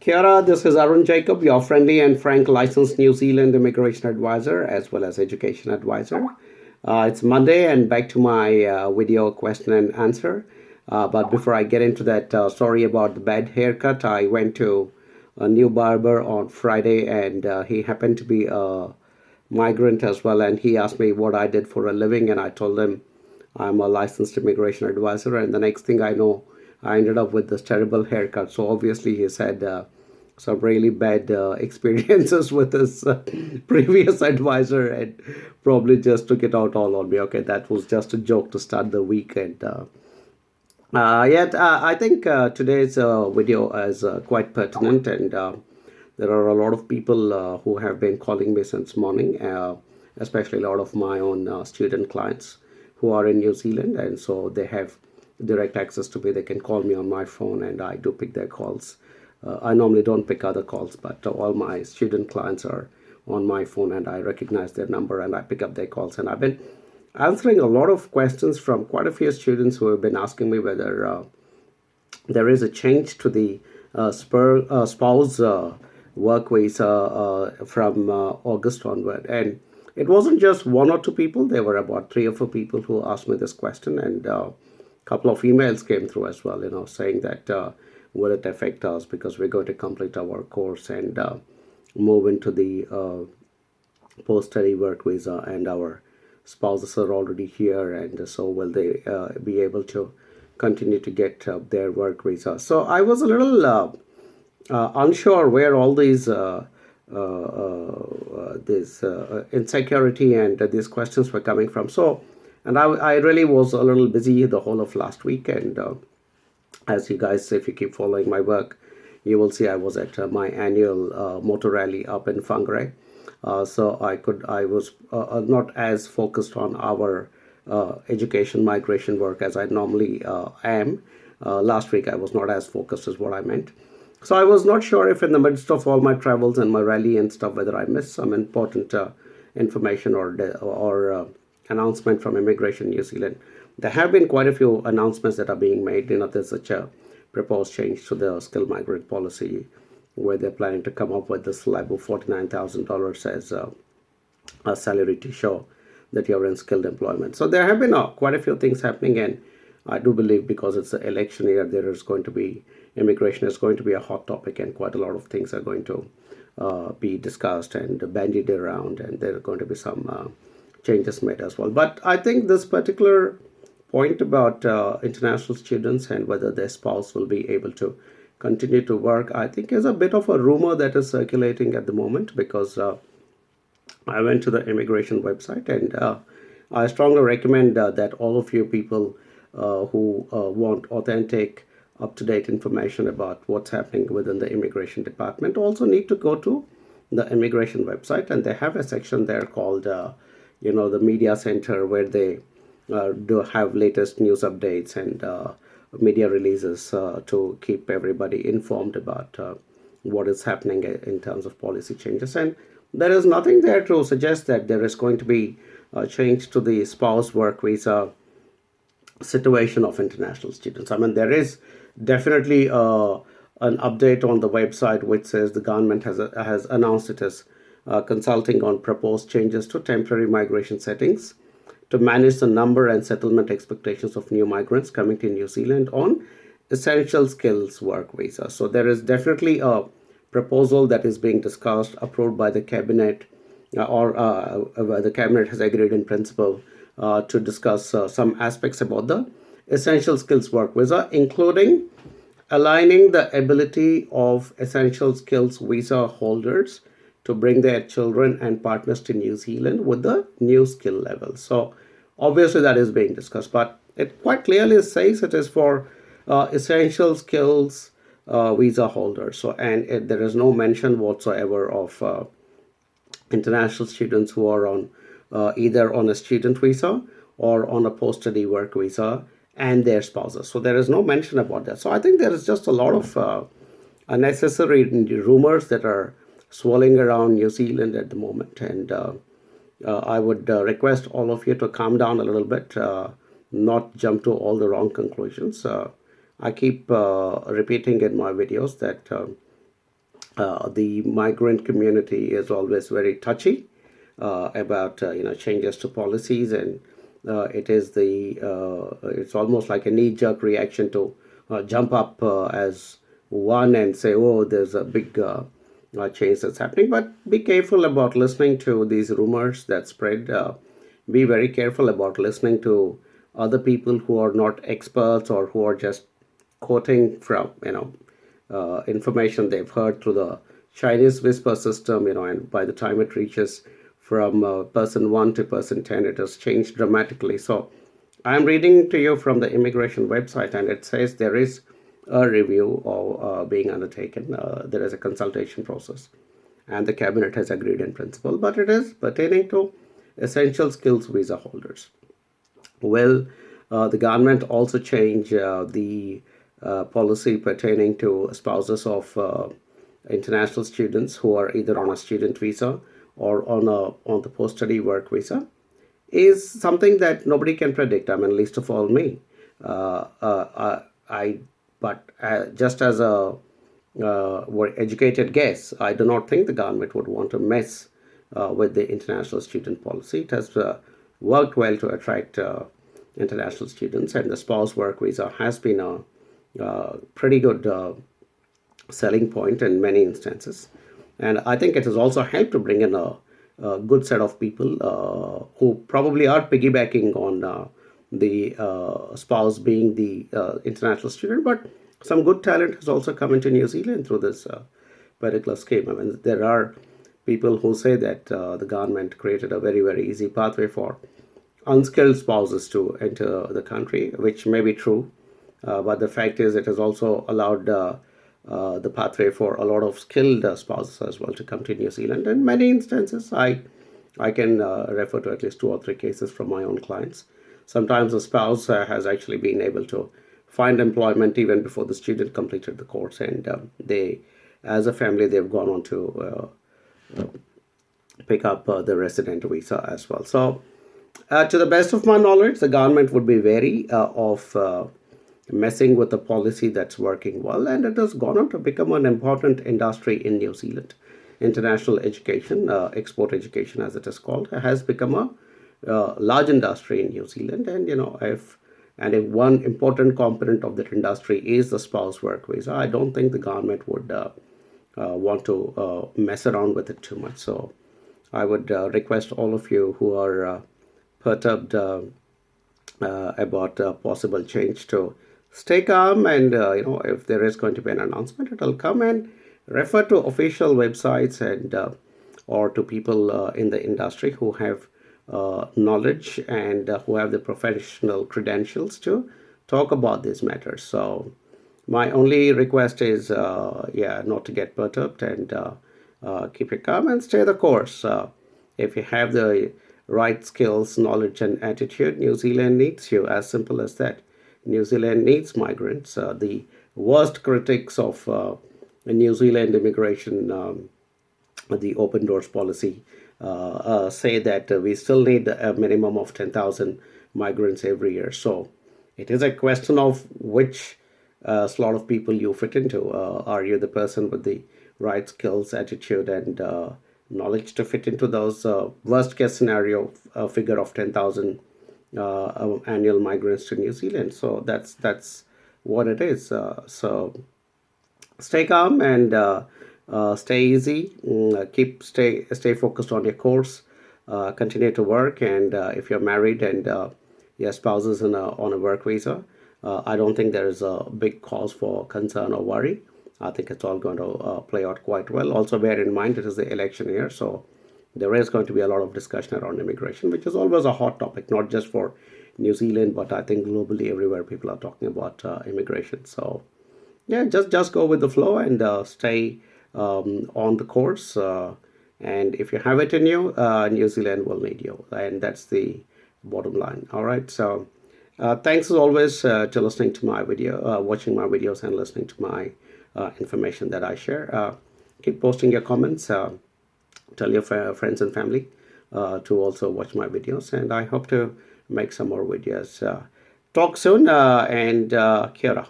Kia ora, this is Arun Jacob, your friendly and frank licensed New Zealand immigration advisor as well as education advisor. It's Monday and back to my video question and answer. But before I get into that, sorry about the bad haircut. I went to a new barber on Friday and he happened to be a migrant as well. And he asked me what I did for a living, and I told him I'm a licensed immigration advisor. And the next thing I know, I ended up with this terrible haircut. So obviously, he said some really bad experiences with his previous advisor and probably just took it out all on me. Okay, that was just a joke to start the week. And yet, I think today's video is quite pertinent, and there are a lot of people who have been calling me since morning, especially a lot of my own student clients who are in New Zealand, and so they have direct access to me. They can call me on my phone, and I do pick their calls. I normally don't pick other calls, but all my student clients are on my phone, and I recognize their number and I pick up their calls. And I've been answering a lot of questions from quite a few students who have been asking me whether there is a change to the spouse work visa from August onward. And it wasn't just one or two people. There were about three or four people who asked me this question, and a couple of emails came through as well, saying that will it affect us because we're going to complete our course and move into the post-study work visa, and our spouses are already here, and so will they be able to continue to get their work visa. So I was a little unsure where all these this insecurity and these questions were coming from. So, and I really was a little busy the whole of last week, and as you guys, if you keep following my work, you will see I was at my annual motor rally up in Whangarei. So I was not as focused on our education migration work as I normally am. Last week I was not as focused as what I meant. So I was not sure if in the midst of all my travels and my rally and stuff, whether I missed some important information or announcement from Immigration New Zealand. There have been quite a few announcements that are being made. There's such a proposed change to the skilled migrant policy where they're planning to come up with this slab of $49,000 as a salary to show that you're in skilled employment. So there have been quite a few things happening, and I do believe because it's the election year, there is going to be immigration is going to be a hot topic, and quite a lot of things are going to be discussed and bandied around, and there are going to be some changes made as well. But I think this particular point about international students and whether their spouse will be able to continue to work, I think is a bit of a rumor that is circulating at the moment, because I went to the immigration website, and I strongly recommend that all of you people who want authentic, up-to-date information about what's happening within the immigration department also need to go to the immigration website, and they have a section there called the media center, where they do have latest news updates and media releases to keep everybody informed about what is happening in terms of policy changes. And there is nothing there to suggest that there is going to be a change to the spouse work visa situation of international students. I mean, there is definitely an update on the website which says the government has announced it is consulting on proposed changes to temporary migration settings to manage the number and settlement expectations of new migrants coming to New Zealand on essential skills work visa. So there is definitely a proposal that is being discussed, approved by the cabinet, or the cabinet has agreed in principle to discuss some aspects about the essential skills work visa, including aligning the ability of essential skills visa holders to bring their children and partners to New Zealand with the new skill level. So obviously that is being discussed, but it quite clearly says it is for essential skills visa holders. So, and there is no mention whatsoever of international students who are on either on a student visa or on a post-study work visa and their spouses. So there is no mention about that. So I think there is just a lot of unnecessary rumors that are swirling around New Zealand at the moment. And I would request all of you to calm down a little bit, not jump to all the wrong conclusions. I keep repeating in my videos that the migrant community is always very touchy about changes to policies, and it's almost like a knee-jerk reaction to jump up as one and say, oh, there's a big change that's happening. But be careful about listening to these rumors that spread. Be very careful about listening to other people who are not experts or who are just quoting from information they've heard through the Chinese whisper system, and by the time it reaches from person 1 to person 10, it has changed dramatically. So I'm reading to you from the immigration website, and it says there is a review of being undertaken. There is a consultation process, and the cabinet has agreed in principle, but it is pertaining to essential skills visa holders. Well, the government also changed the policy pertaining to spouses of international students who are either on a student visa or on the post-study work visa. Is something that nobody can predict. I mean, least of all me. Just as a educated guess, I do not think the government would want to mess with the international student policy. It has worked well to attract international students, and the spouse work visa has been a pretty good selling point in many instances. And I think it has also helped to bring in a good set of people who probably are piggybacking on the spouse being the international student, but some good talent has also come into New Zealand through this particular scheme. I mean, there are people who say that the government created a very, very easy pathway for unskilled spouses to enter the country, which may be true. But the fact is, it has also allowed the pathway for a lot of skilled spouses as well to come to New Zealand. In many instances, I can refer to at least 2 or 3 cases from my own clients. Sometimes the spouse has actually been able to find employment even before the student completed the course, and as a family, they've gone on to pick up the resident visa as well. So, to the best of my knowledge, the government would be wary of messing with a policy that's working well, and it has gone on to become an important industry in New Zealand. International education, export education as it is called, has become a large industry in New Zealand. And if one important component of that industry is the spouse work visa, I don't think the government would want to mess around with it too much. So I would request all of you who are perturbed about possible change to stay calm, and if there is going to be an announcement, it'll come, and refer to official websites and or to people in the industry who have knowledge and who have the professional credentials to talk about these matters. So my only request is not to get perturbed, and keep it calm and stay the course. If you have the right skills, knowledge, and attitude, New Zealand needs you. As simple as that. New Zealand needs migrants. The worst critics of New Zealand immigration, the open doors policy, say that we still need a minimum of 10,000 migrants every year. So it is a question of which slot of people you fit into. Are you the person with the right skills, attitude, and knowledge to fit into those worst case scenario figure of 10,000 annual migrants to New Zealand? So that's what it is. So stay calm and stay easy. Stay focused on your course. Continue to work, and if you're married and your spouse is on a work visa, I don't think there is a big cause for concern or worry. I think it's all going to play out quite well. Also, bear in mind it is the election year, so there is going to be a lot of discussion around immigration, which is always a hot topic, not just for New Zealand, but I think globally everywhere people are talking about immigration. So yeah, just go with the flow and stay on the course. And if you have it in you, New Zealand will need you, and that's the bottom line. All right. So thanks as always to listening to my video, watching my videos, and listening to my information that I share. Keep posting your comments. Tell your friends and family to also watch my videos, and I hope to make some more videos. Talk soon, and kia ora.